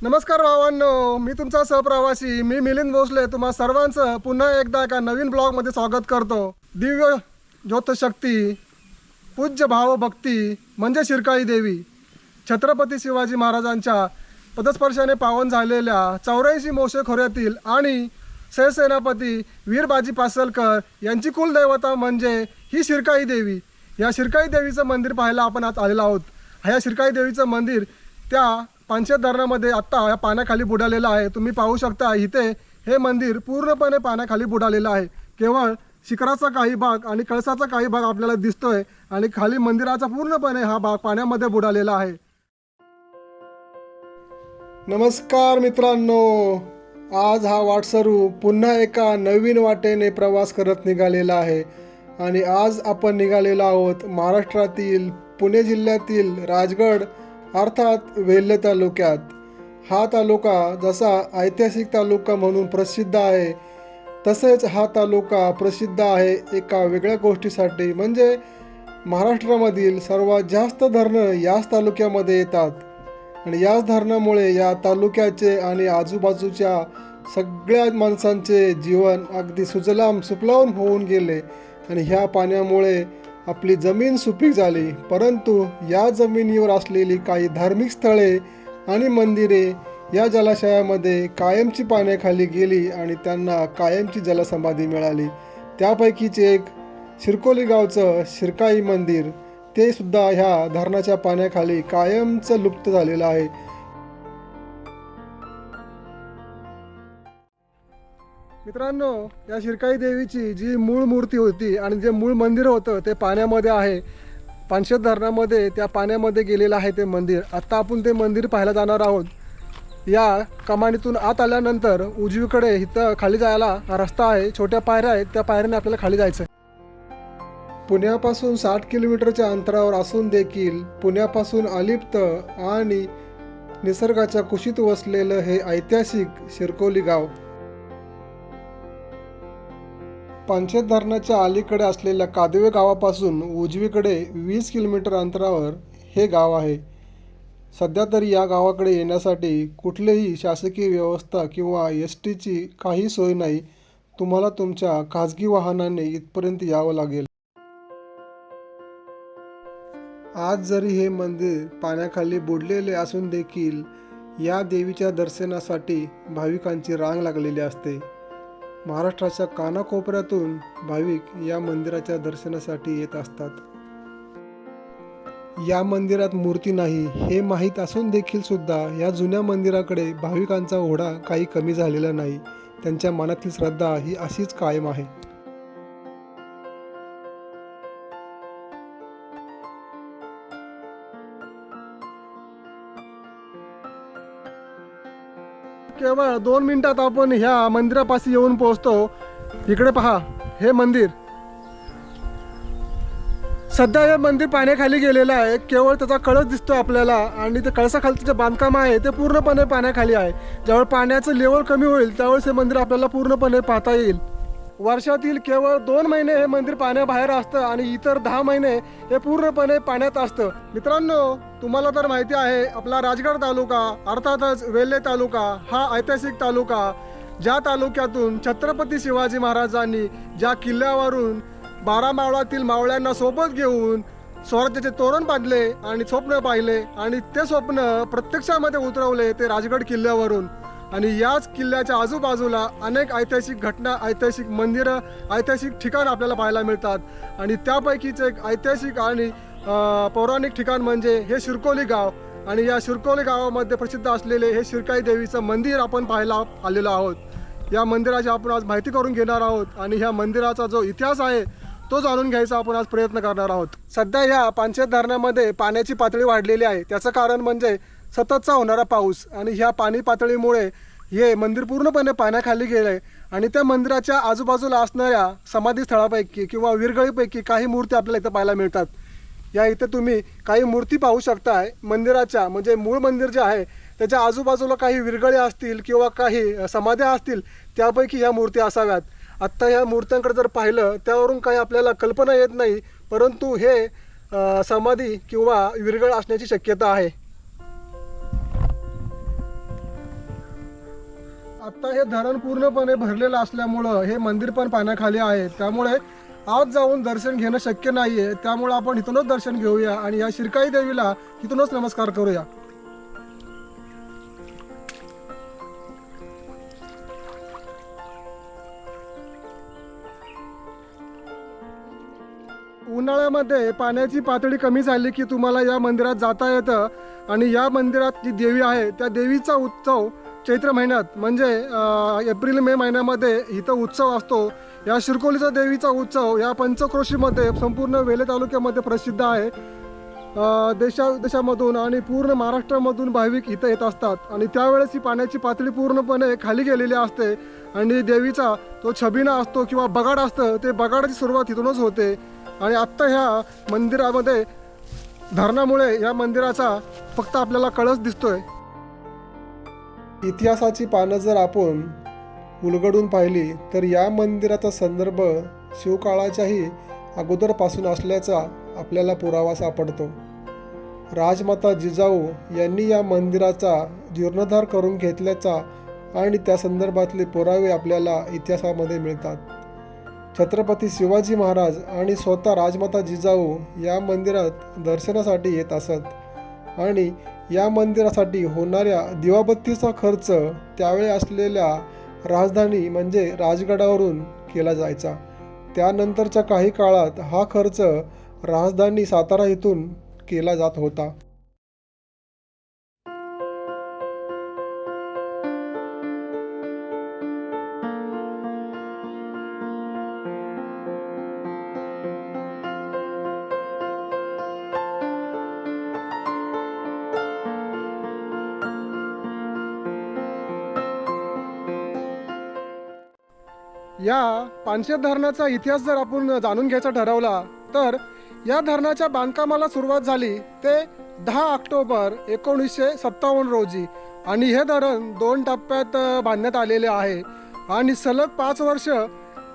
नमस्कार भावांनो, मी तुमचा सहप्रवासी मी मिलिंद भोसले तुम्हा सर्वांचं पुन्हा एकदा एका नवीन ब्लॉगमध्ये स्वागत करतो। दिव्य ज्योतशक्ती पूज्य भावभक्ती म्हणजे शिरकाई देवी छत्रपती शिवाजी महाराजांच्या पदस्पर्शाने पावन झालेल्या 84 मोशे खोऱ्यातील आणि सेनापती वीर बाजी पासलकर यांची कुलदैवता म्हणजे ही शिरकाई देवी। या शिरकाई देवीचं मंदिर पाहायला आपण आज आलेलो आहोत। ह्या शिरकाई देवीचं मंदिर त्या पानशेत धरणामध्ये आत्ता या पाण्याखाली बुडालेलं आहे। तुम्ही पाहू शकता इथे हे मंदिर पूर्णपणे पाण्याखाली बुडालेलं आहे। केवळ शिखराचा काही भाग आणि कळसाचा काही भाग आपल्याला दिसतोय आणि खाली मंदिराचा पूर्णपणे हा भाग पाण्यामध्ये बुडालेला आहे। नमस्कार मित्रांनो, आज हा वाटसरू पुन्हा एका नवीन वाटेने प्रवास करत निघालेला आहे आणि आज आपण निघालेलो आहोत महाराष्ट्रातील पुणे जिल्ह्यातील राजगड अर्थात वेल्हे तालुक्यात। हा तालुका जसा ऐतिहासिक तालुका म्हणून प्रसिद्ध आहे तसेच हा तालुका प्रसिद्ध आहे एका वेगळ्या गोष्टीसाठी, म्हणजे महाराष्ट्रामधील सर्वात जास्त धरणं याच तालुक्यामध्ये येतात आणि याच धरणामुळे या तालुक्याचे आणि आजूबाजूच्या सगळ्या माणसांचे जीवन अगदी सुजलाम सुफलाम होऊन गेले आणि ह्या पाण्यामुळे आपली जमीन सुपीक झाली। परंतु या जमिनीवर असलेली काही धार्मिक स्थळे आणि मंदिरे या जलाशयामध्ये कायमची पाण्याखाली गेली आणि त्यांना कायमची जलसमाधी मिळाली। त्यापैकीचे एक शिरकोली गावचं शिरकाई मंदिर ते सुद्धा ह्या धरणाच्या पाण्याखाली कायमचं लुप्त झालेलं आहे। मित्रांनो, या शिरकाई देवीची जी मूळ मूर्ती होती आणि जे मूळ मंदिर होतं ते पाण्यामध्ये आहे। पानशेत धरणामध्ये त्या पाण्यामध्ये गेलेलं आहे ते मंदिर। आत्ता आपण ते मंदिर पाहायला जाणार आहोत। या कमानीतून आत आल्यानंतर उजवीकडे इथं खाली जायला रस्ता आहे, छोट्या पायऱ्या आहेत, त्या पायऱ्याने आपल्याला खाली जायचं आहे। पुण्यापासून 60 किलोमीटरच्या अंतरावर असून देखील पुण्यापासून अलिप्त आणि निसर्गाच्या कुशीत वसलेलं हे ऐतिहासिक शिरकोली गाव पानशेत धरणाच्या अलीकडे असलेल्या कादवे गावापासून उजवीकडे 20 किलोमीटर अंतरावर हे गाव आहे। सध्या तरी या गावाकडे येण्यासाठी कुठलीही शासकीय व्यवस्था किंवा STची काही सोय नाही। तुम्हाला तुमच्या खाजगी वाहनाने इथपर्यंत यावं लागेल। आज जरी हे मंदिर पाण्याखाली बुडलेले असून देखील या देवीच्या दर्शनासाठी भाविकांची रांग लागलेली असते। महाराष्ट्राच्या कानाकोपऱ्यातून भाविक या मंदिराच्या दर्शनासाठी येत असतात। या मंदिरात मूर्ती नाही हे माहीत असून देखील सुद्धा या जुन्या मंदिराकडे भाविकांचा ओढा काही कमी झालेला नाही। त्यांच्या मनातील श्रद्धा ही अशीच कायम आहे। केवळ 2 मिनिटात आपण ह्या मंदिरापाशी येऊन पोहोचतो। इकडे पहा, हे मंदिर सध्या हे मंदिर पाण्याखाली गेलेलं आहे। केवळ त्याचा कळस दिसतो आपल्याला आणि ते कळसाखालचं जे बांधकाम आहे ते पूर्णपणे पाण्याखाली आहे। ज्यावेळी पाण्याचं लेवल कमी होईल त्यावेळेस हे मंदिर आपल्याला पूर्णपणे पाहता येईल। वर्षातील केवळ 2 महिने हे मंदिर पाण्याबाहेर असतं आणि इतर 10 महिने हे पूर्णपणे पाण्यात असतं। मित्रांनो, तुम्हाला तर माहिती आहे आपला राजगड तालुका अर्थातच वेल्हे तालुका हा ऐतिहासिक तालुका, ज्या तालुक्यातून छत्रपती शिवाजी महाराजांनी ज्या किल्ल्यावरून 12 मावळातील मावळ्यांना सोबत घेऊन स्वराज्याचे तोरण बांधले आणि स्वप्न पाहिले आणि ते स्वप्न प्रत्यक्षामध्ये उतरवले ते राजगड किल्ल्यावरून। आणि याच किल्ल्याच्या आजूबाजूला अनेक ऐतिहासिक घटना, ऐतिहासिक मंदिरं, ऐतिहासिक ठिकाण आपल्याला पाहायला मिळतात आणि त्यापैकीच एक ऐतिहासिक आणि पौराणिक ठिकाण म्हणजे हे शिरकोली गाव। आणि या शिरकोली गावामध्ये प्रसिद्ध असलेले हे शिरकाई देवीचं मंदिर आपण पाहायला आलेलो आहोत। या मंदिराची आपण आज माहिती करून घेणार आहोत आणि ह्या मंदिराचा जो इतिहास आहे तो जाणून घ्यायचा आपण आज प्रयत्न करणार आहोत। सध्या ह्या पानशेत धरणामध्ये पाण्याची पातळी वाढलेली आहे। त्याचं कारण म्हणजे सततचा होणारा पाऊस आणि ह्या पाणी पातळीमुळे हे मंदिर पूर्णपणे पाण्याखाली गेले आणि त्या मंदिराच्या आजूबाजूला असणाऱ्या समाधी स्थळापैकी किंवा विरगळीपैकी काही मूर्ती आपल्याला इथं पाहायला मिळतात। या इथे तुम्ही काही मूर्ती पाहू शकताय। मंदिराच्या म्हणजे मूळ मंदिर जे आहे त्याच्या आजूबाजूला काही विरगळे असतील किंवा काही समाध्या असतील, त्यापैकी ह्या मूर्ती असाव्यात। आत्ता ह्या मूर्त्यांकडे जर पाहिलं त्यावरून काही आपल्याला कल्पना येत नाही, परंतु हे समाधी किंवा विरगळ असण्याची शक्यता आहे। आता हे धरण पूर्णपणे भरलेलं असल्यामुळं हे मंदिर पण पाण्याखाली आहे, त्यामुळे आत जाऊन दर्शन घेणं शक्य नाही आहे. त्यामुळे आपण इथूनच दर्शन घेऊया आणि या शिरकाई देवीला इथूनच नमस्कार करूया. उन्हाळ्यामध्ये पाण्याची पातळी कमी झाली की तुम्हाला या मंदिरात जाता येतं आणि या मंदिरात जी देवी आहे त्या देवीचा उत्सव चैत्र महिन्यात म्हणजे एप्रिल मे महिन्यामध्ये इथं उत्सव असतो. या शिरकोलीचा देवीचा उत्सव या पंचक्रोशीमध्ये संपूर्ण वेले तालुक्यामध्ये प्रसिद्ध आहे. देशामधून आणि पूर्ण महाराष्ट्रामधून भाविक इथं येत असतात आणि त्यावेळेस ही पाण्याची पातळी पूर्णपणे खाली गेलेली असते आणि देवीचा तो छबिना असतो किंवा बगाड असतं ते बगाडाची सुरुवात इथूनच होते. आणि आत्ता ह्या मंदिरामध्ये धरणामुळे या मंदिराचा फक्त आपल्याला कळस दिसतोय. इतिहासाची पानं जर आपण उलगडून पाहिली तर या मंदिराचा संदर्भ शिवकाळाच्याही अगोदरपासून असल्याचा आपल्याला पुरावा सापडतो. राजमाता जिजाऊ यांनी या मंदिराचा जीर्णोद्धार करून घेतल्याचा आणि त्या संदर्भातले पुरावे आपल्याला इतिहासामध्ये मिळतात. छत्रपती शिवाजी महाराज आणि स्वतः राजमाता जिजाऊ या मंदिरात दर्शनासाठी येत असत आणि या मंदिरासाठी होणाऱ्या दिवाबत्तीचा खर्च त्यावेळी असलेल्या राजधानी म्हणजे राजगडावरून केला जायचा. त्यानंतरच्या काही काळात हा खर्च राजधानी सातारा इथून केला जात होता. या पानशेत धरणाचा इतिहास जर आपण जाणून घ्यायचा ठरवला तर या धरणाच्या बांधकामाला सुरुवात झाली ते 10 ऑक्टोबर 1957 रोजी आणि हे धरण 2 टप्प्यात बांधण्यात आलेले आहे आणि सलग 5 वर्ष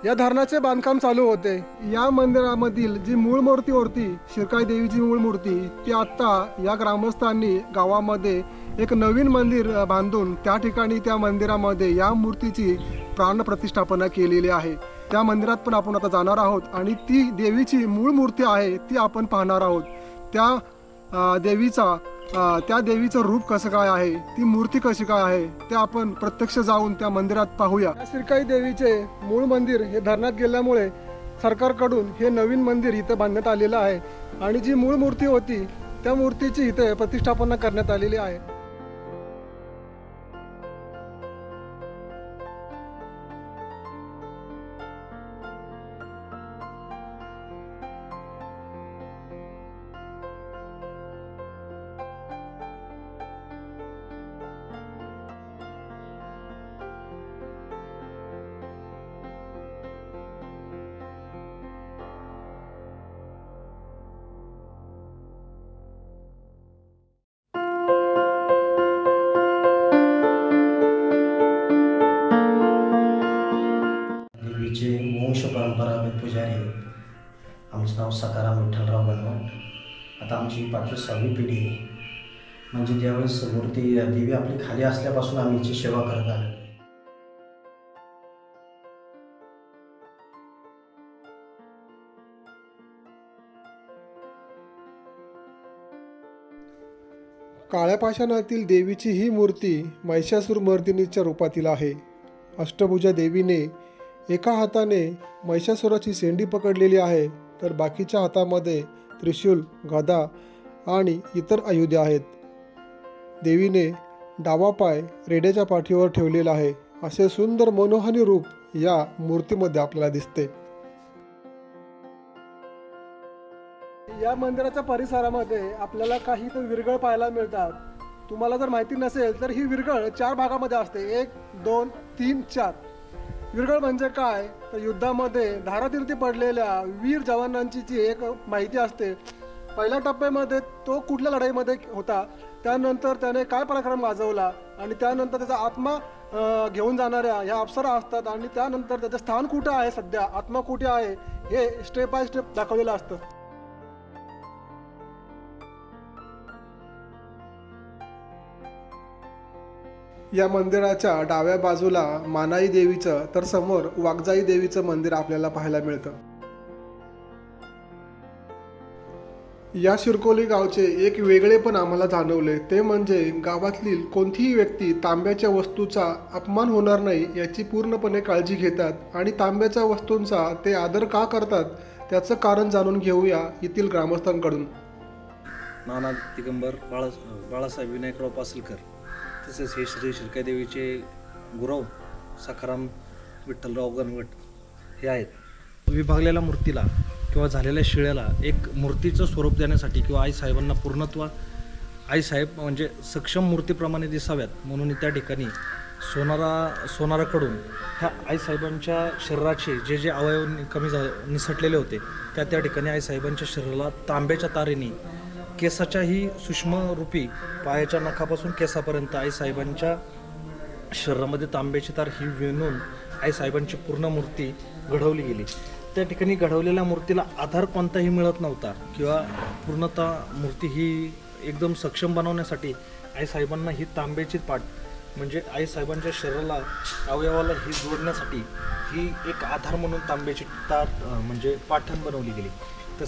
या धरणाचे बांधकाम चालू होते. या मंदिरामधील जी मूळ मूर्ती होती शिरकाई देवीची मूळ मूर्ती ती आत्ता या ग्रामस्थांनी गावामध्ये एक नवीन मंदिर बांधून त्या ठिकाणी त्या मंदिरामध्ये या मूर्तीची प्राणप्रतिष्ठापना केलेली आहे. त्या मंदिरात पण आपण आता जाणार आहोत आणि ती देवीची मूळ मूर्ती आहे ती आपण पाहणार आहोत. त्या देवीचं रूप कसं काय आहे, ती मूर्ती कशी काय आहे ते आपण प्रत्यक्ष जाऊन त्या मंदिरात पाहूया. श्रीकाई देवीचे मूळ मंदिर हे धरणात गेल्यामुळे सरकारकडून हे नवीन मंदिर इथं बांधण्यात आलेलं आहे आणि जी मूळ मूर्ती होती त्या मूर्तीची इथे प्रतिष्ठापना करण्यात आलेली आहे. वंश परंपरा पुजारी आहेत. आमचं नाव सकाराम विठ्ठलराव बनवट. आता आमची 5वी-6वी पिढी आहे. म्हणजे ज्यावेळेस मूर्ती देवी आपली खाली असल्यापासून आम्ही हिची सेवा करत आलो. काळ्या पाषाणातील देवीची ही मूर्ती महिषासुरमर्दिनीच्या रूपातील आहे. अष्टभुजा देवीने एका हाताने महिषासुराची शेंडी पकडलेली आहे तर बाकीच्या हातामध्ये त्रिशूल, गदा आणि इतर आयुधे आहेत. देवीने डावा पाय रेड्याच्या पाठीवर ठेवलेला आहे. असे सुंदर मनोहारी रूप या मूर्तीमध्ये आपल्याला दिसते. या मंदिराच्या परिसरामध्ये आपल्याला काही तर विरगळ पाहायला मिळतात. तुम्हाला जर माहिती नसेल तर ही विरगळ 4 भागामध्ये असते. 1, 2, 3, 4. विरगळ म्हणजे काय तर युद्धामध्ये धारातीर्थी पडलेल्या वीर जवानांची जी एक माहिती असते. पहिल्या टप्प्यामध्ये तो कुठल्या लढाईमध्ये होता, त्यानंतर त्याने काय पराक्रम गाजवला आणि त्यानंतर त्याचा आत्मा घेऊन जाणाऱ्या ह्या अप्सरा असतात आणि त्यानंतर त्याचं स्थान कुठे आहे, सध्या आत्मा कुठे आहे हे स्टेप बाय स्टेप दाखवलेलं असतं. या मंदिराच्या डाव्या बाजूला मानाई देवीचं तर समोर वाघजाई देवीचं मंदिर आपल्याला पाहायला मिळतं. या शिरकोली गावचे एक वेगळेपण आम्हाला जाणवले, ते म्हणजे गावातील कोणतीही व्यक्ती तांब्याच्या वस्तूचा अपमान होणार नाही याची पूर्णपणे काळजी घेतात आणि तांब्याच्या वस्तूंचा ते आदर का करतात त्याचं कारण जाणून घेऊया येथील ग्रामस्थांकडून. नाना दिगंबर बाळासाहेब विनायकराव पासलकर, तसेच हे श्री शिरकाई देवीचे गुरव सखाराम विठ्ठलराव गणवट हे आहेत. विभागलेल्या मूर्तीला किंवा झालेल्या शिळ्याला एक मूर्तीचं स्वरूप देण्यासाठी किंवा आईसाहेबांना पूर्णत्व, आईसाहेब म्हणजे सक्षम मूर्तीप्रमाणे दिसाव्यात म्हणून त्या ठिकाणी सोनाराकडून ह्या आईसाहेबांच्या शरीराचे जे जे अवयव निसटलेले होते त्या ठिकाणी आईसाहेबांच्या शरीराला तांब्याच्या तारेने केसाच्याही सूक्ष्म रूपी पायाच्या नखापासून केसापर्यंत आईसाहेबांच्या शरीरामध्ये तांब्याची तार ही विणून आईसाहेबांची पूर्ण मूर्ती घडवली गेली. त्या ठिकाणी घडवलेल्या मूर्तीला आधार कोणताही मिळत नव्हता किंवा पूर्णतः मूर्ती ही एकदम सक्षम बनवण्यासाठी आईसाहेबांना ही तांब्याची पाट म्हणजे आईसाहेबांच्या शरीराला अवयवाला ही जोडण्यासाठी ही एक आधार म्हणून तांब्याची तार म्हणजे पाठण बनवली गेली. तर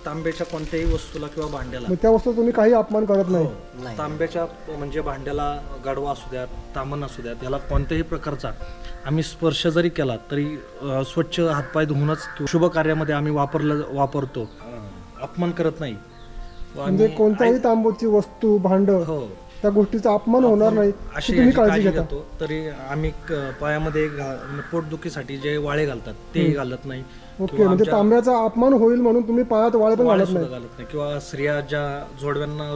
तांब्याच्या कोणत्याही वस्तूला किंवा भांड्याला त्या वस्तू तुम्ही काही अपमान करत नाही. तांब्याच्या म्हणजे भांड्याला गाडवा असू द्यात, तामण असू द्यात, याला कोणत्याही प्रकारचा आम्ही स्पर्श जरी केला तरी स्वच्छ हातपाय धुवूनच शुभ कार्यामध्ये आम्ही वापरतो, अपमान करत नाही. म्हणजे कोणत्याही तांबूची वस्तू, भांड त्या गोष्टीचा अपमान होणार नाही अशी तुम्ही काळजी घेता. घेतो. तरी आम्ही पायामध्ये पोटदुखीसाठी जे वाळे घालतात ते घालत नाही. ओके, म्हणजे तांब्याचा अपमान होईल म्हणून तुम्ही पायात वाळे पण घालत नाही. किंवा स्त्रिया ज्या जोडव्यांना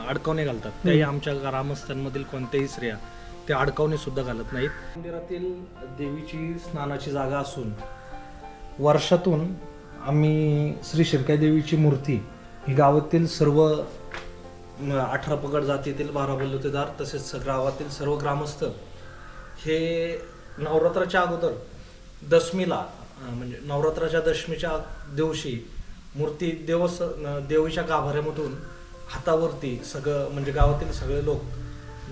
अडकवणे घालतात त्याही आमच्या ग्रामस्थांमधील कोणत्याही स्त्रिया ते अडकवणे सुद्धा घालत नाहीत. मंदिरातील देवीची स्नानाची जागा असून वर्षातून आम्ही श्री शिरकाई देवीची मूर्ती ही गावातील सर्व 18 पगड जातीतील 12 बलुतेदार तसेच गावातील सर्व ग्रामस्थ हे नवरात्राच्या अगोदर दशमीला म्हणजे नवरात्राच्या दशमीच्या दिवशी मूर्ती देवीच्या गाभाऱ्यामधून हातावरती सगळं म्हणजे गावातील सगळे लोक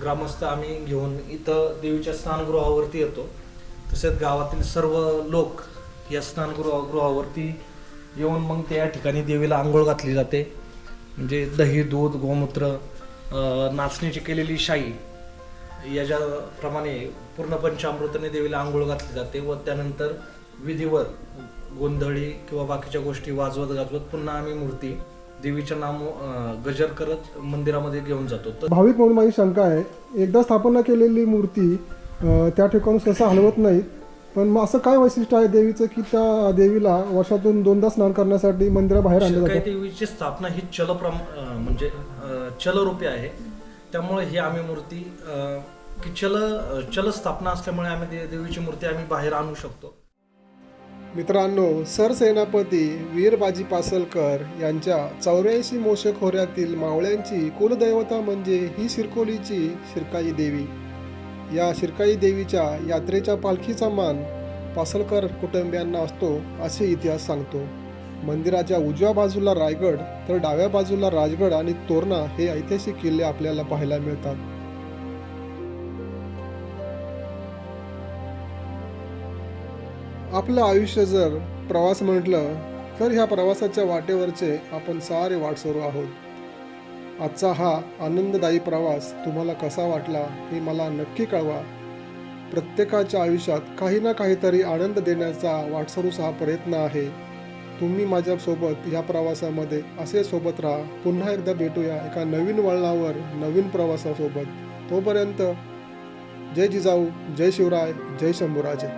ग्रामस्थ आम्ही घेऊन इथं देवीच्या स्नानगृहावरती येतो. तसेच गावातील सर्व लोक या स्नानगृहावरती येऊन मग त्या ठिकाणी देवीला आंघोळ घातली जाते. म्हणजे दही, दूध, गोमूत्र, नाचणीची केलेली शाई याच्याप्रमाणे पूर्ण पंचामृताने देवीला आंघोळ घातली जाते व त्यानंतर विधीवर गोंधळी किंवा बाकीच्या गोष्टी वाजवत गाजवत पुन्हा आम्ही मूर्ती देवीचं नाम गजर करत मंदिरामध्ये घेऊन जातो. तर भाविक म्हणून माझी शंका आहे, एकदा स्थापना केलेली मूर्ती त्या ठिकाणी सहसा हलवत नाहीत, पण मग असं काय वैशिष्ट्य आहे देवीचं की त्या देवीला वर्षातून 2दा स्नान करण्यासाठी मंदिराबाहेर आणलं जातं? शिरकाई देवीची स्थापना ही म्हणजे चलरूपी आहे. त्यामुळे ही आम्ही मूर्ती की चल स्थापना असल्यामुळे आम्ही देवीची मूर्ती आम्ही बाहेर आणू शकतो. मित्रांनो, सरसेनापती वीर बाजी पासलकर यांच्या 84 मोशे खोऱ्यातील मावळ्यांची कुलदैवता म्हणजे ही शिरकोलीची शिरकाई देवी. या शिरकाई देवीच्या यात्रेच्या पालखीचा मान पासलकर कुटुंबियांना असतो असे इतिहास सांगतो. मंदिराच्या उजव्या बाजूला रायगड तर डाव्या बाजूला राजगड आणि तोरणा हे ऐतिहासिक किल्ले आपल्याला पाहायला मिळतात. आपलं आयुष्य जर प्रवास म्हटलं तर ह्या प्रवासाच्या वाटेवरचे आपण सारे वाटसरू आहोत. आजचा हा आनंददायी प्रवास तुम्हाला कसा वाटला हे मला नक्की कळवा. प्रत्येकाच्या आयुष्यात काही ना काहीतरी आनंद देण्याचा वाटसरूचा हा प्रयत्न आहे. तुम्ही माझ्यासोबत या प्रवासामध्ये असे सोबत राहा. पुन्हा एकदा भेटूया एका नवीन वळणावर नवीन प्रवासासोबत. तोपर्यंत जय जिजाऊ, जय शिवराय, जय शंभूराजे.